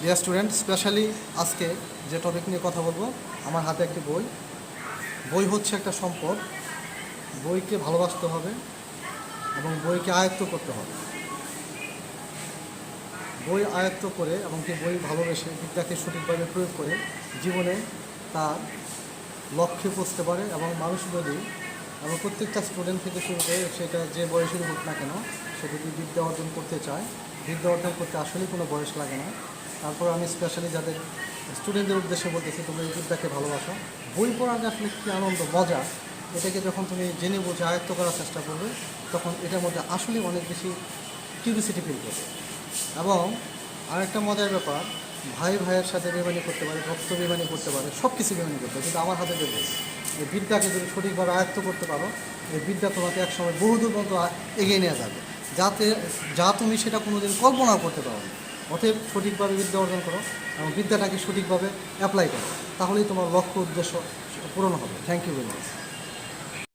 Dear student, specially আজকে যে topic নিয়ে কথা বলবো, আমার হাতে একটি বই। বই হচ্ছে একটা সম্পদ। বইকে ভালোবাসতে হবে এবং বইকে আয়ত্ত করতে হবে। বই আয়ত্ত করে এবং কি বই ভালোবেসে বিদ্যাকে সঠিকভাবে প্রয়োগ করে জীবনে তার লক্ষ্যে পৌঁছতে পারে। এবং মানুষ যদি এবং প্রত্যেকটা স্টুডেন্ট থেকে শুরু করে সেটা যে বয়সেরই হোক না কেন, সে যদি বিদ্যা অর্জন করতে চায়, বিদ্যা অর্জন করতে আসলেই কোনো বয়স লাগে না। তারপর আমি স্পেশালি যাদের স্টুডেন্টদের উদ্দেশ্যে বলতেছি, তুমি এই বিদ্যাকে ভালোবাসো। বই পড়ার যে আসলে কী আনন্দ, মজা, এটাকে যখন তুমি জেনে বুঝে আয়ত্ত করার চেষ্টা করবে, তখন এটার মধ্যে আসলেই অনেক বেশি কিউরিসিটি ফিল করবে। এবং আরেকটা মজার ব্যাপার, ভাই ভাইয়ের সাথে বেমানি করতে পারে, ভক্ত বেমানি করতে পারে, সব কিছু বেমানি করতে পারে, কিন্তু আমার হাতে দেবো এই বিদ্যাকে যদি সঠিকভাবে আয়ত্ত করতে পারো, এই বিদ্যা তোমাকে একসময় বহুদূর পর্যন্ত এগিয়ে নেওয়া যাবে, যা তুমি সেটা কোনোদিন কল্পনাও করতে পারো না। অতএব সঠিকভাবে বিদ্যা অর্জন করো এবং বিদ্যাটাকে সঠিকভাবে অ্যাপ্লাই করো, তাহলেই তোমার লক্ষ্য উদ্দেশ্য পূরণ হবে। Thank you very much.